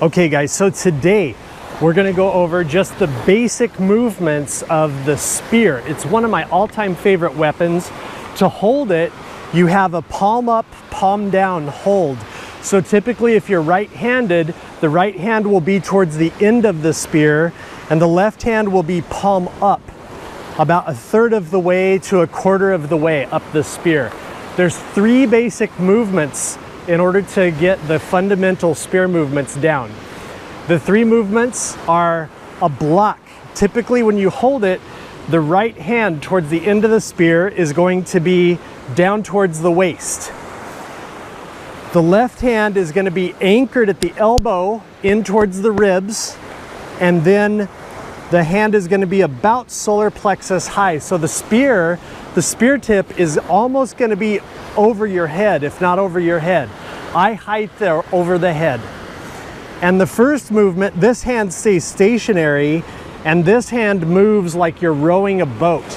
Okay guys, so today we're going to go over just the basic movements of the spear. It's one of my all-time favorite weapons. To hold it, you have a palm up, palm down hold. So typically if you're right-handed, the right hand will be towards the end of the spear and the left hand will be palm up, about a third of the way to a quarter of the way up the spear. There's three basic movements in order to get the fundamental spear movements down. The three movements are a block. Typically when you hold it, the right hand towards the end of the spear is going to be down towards the waist. The left hand is going to be anchored at the elbow in towards the ribs, and then the hand is going to be about solar plexus high. So the spear tip is almost going to be over your head, if not over your head. Eye height there over the head. And the first movement, this hand stays stationary and this hand moves like you're rowing a boat.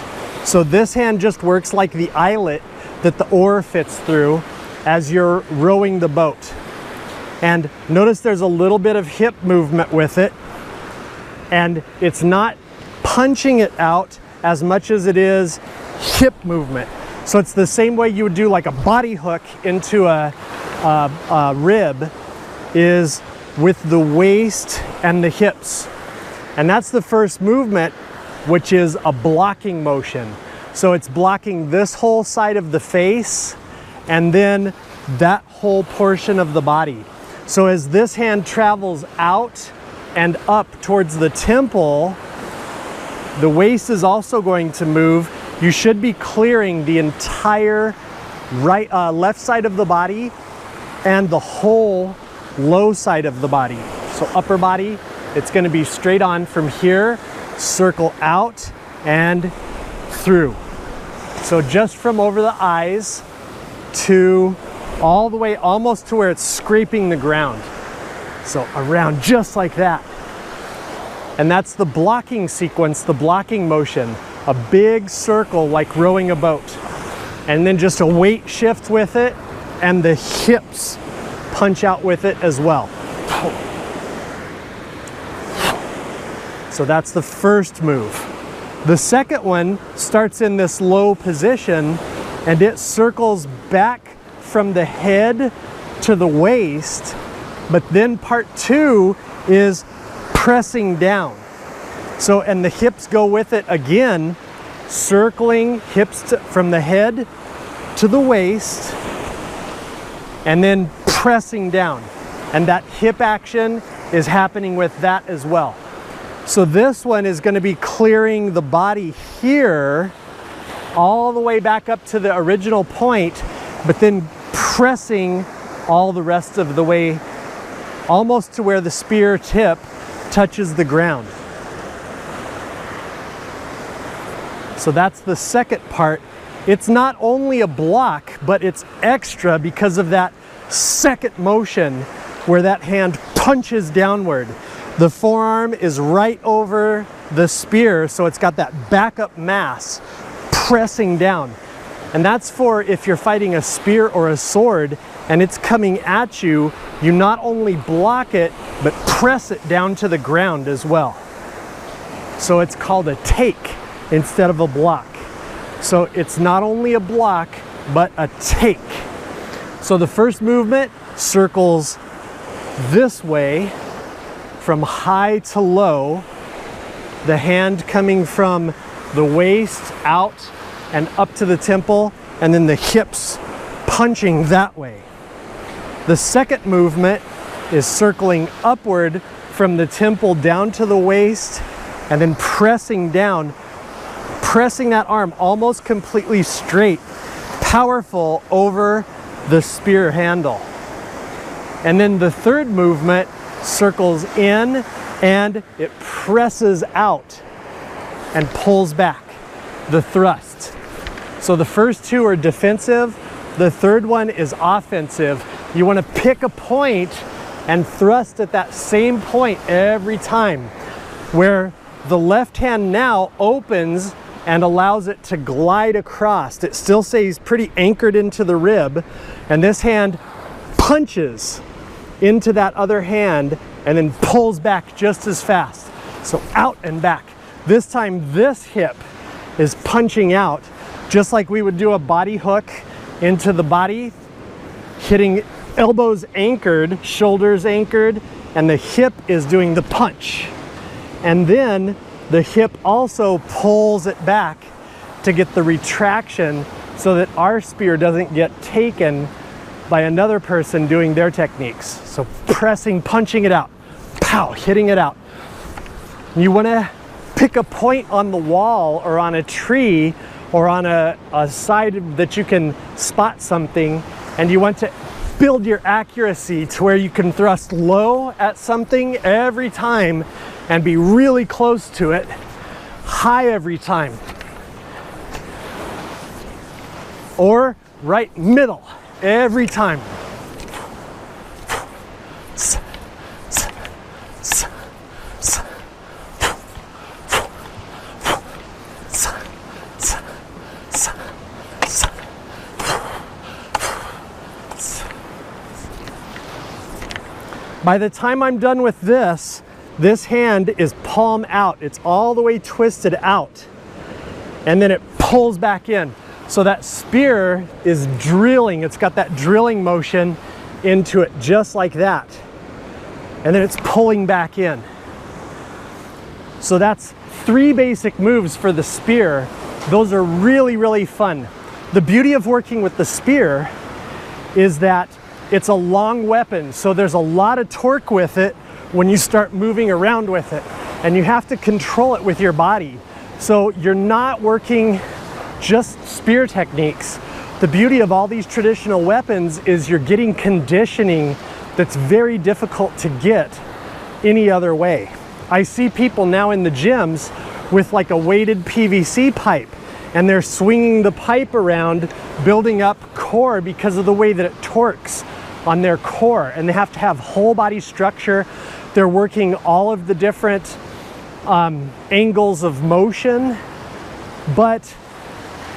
So this hand just works like the eyelet that the oar fits through as you're rowing the boat. And notice there's a little bit of hip movement with it, and it's not punching it out as much as it is hip movement. So it's the same way you would do like a body hook into a rib, is with the waist and the hips. And that's the first movement, which is a blocking motion. So it's blocking this whole side of the face and then that whole portion of the body. So as this hand travels out and up towards the temple, the waist is also going to move. You should be clearing the entire left side of the body and the whole low side of the body. So upper body, it's going to be straight on from here, circle out and through. So just from over the eyes to all the way almost to where it's scraping the ground. So around just like that. And that's the blocking sequence, the blocking motion. A big circle like rowing a boat. And then just a weight shift with it, and the hips punch out with it as well. So that's the first move. The second one starts in this low position and it circles back from the head to the waist, but then part two is pressing down. So, and the hips go with it again, circling hips from the head to the waist, and then pressing down. And that hip action is happening with that as well. So this one is going to be clearing the body here all the way back up to the original point, but then pressing all the rest of the way almost to where the spear tip touches the ground. So that's the second part. It's not only a block, but it's extra because of that second motion where that hand punches downward. The forearm is right over the spear, so it's got that backup mass pressing down. And that's for if you're fighting a spear or a sword and it's coming at you, you not only block it, but press it down to the ground as well. So it's called a take instead of a block. So it's not only a block, but a take. So the first movement circles this way from high to low, the hand coming from the waist out and up to the temple, and then the hips punching that way. The second movement is circling upward from the temple down to the waist and then pressing down, pressing that arm almost completely straight, powerful over the spear handle. And then the third movement circles in and it presses out and pulls back, the thrust. So the first two are defensive, the third one is offensive. You want to pick a point and thrust at that same point every time, where the left hand now opens and allows it to glide across. It still stays pretty anchored into the rib, and this hand punches into that other hand and then pulls back just as fast. So out and back. This time this hip is punching out, just like we would do a body hook into the body, hitting elbows anchored, shoulders anchored, and the hip is doing the punch. And then the hip also pulls it back to get the retraction so that our spear doesn't get taken by another person doing their techniques. So pressing, punching it out, pow, hitting it out. You want to pick a point on the wall or on a tree or on a side that you can spot something, and you want to build your accuracy to where you can thrust low at something every time and be really close to it, high every time. Or right middle every time. By the time I'm done with this, this hand is palm out. It's all the way twisted out. And then it pulls back in. So that spear is drilling. It's got that drilling motion into it just like that. And then it's pulling back in. So that's 3 basic moves for the spear. Those are really, really fun. The beauty of working with the spear is that it's a long weapon, so there's a lot of torque with it when you start moving around with it. And you have to control it with your body. So you're not working just spear techniques. The beauty of all these traditional weapons is you're getting conditioning that's very difficult to get any other way. I see people now in the gyms with like a weighted PVC pipe, and they're swinging the pipe around, building up core because of the way that it torques on their core, and they have to have whole body structure. They're working all of the different angles of motion, but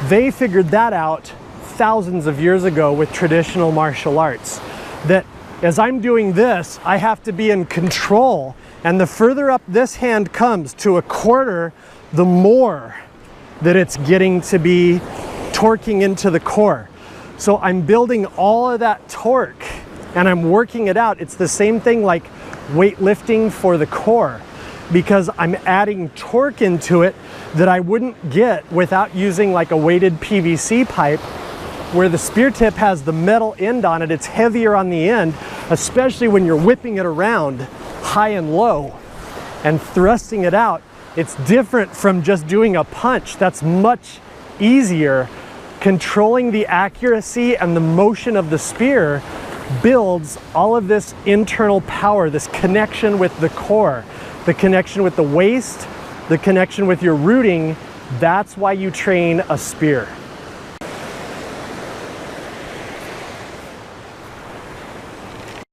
they figured that out thousands of years ago with traditional martial arts, that as I'm doing this, I have to be in control, and the further up this hand comes to a quarter, the more that it's getting to be torquing into the core. So I'm building all of that torque and I'm working it out. It's the same thing like weightlifting for the core, because I'm adding torque into it that I wouldn't get without using like a weighted PVC pipe, where the spear tip has the metal end on it. It's heavier on the end, especially when you're whipping it around high and low and thrusting it out. It's different from just doing a punch. That's much easier. Controlling the accuracy and the motion of the spear builds all of this internal power, this connection with the core, the connection with the waist, the connection with your rooting. That's why you train a spear.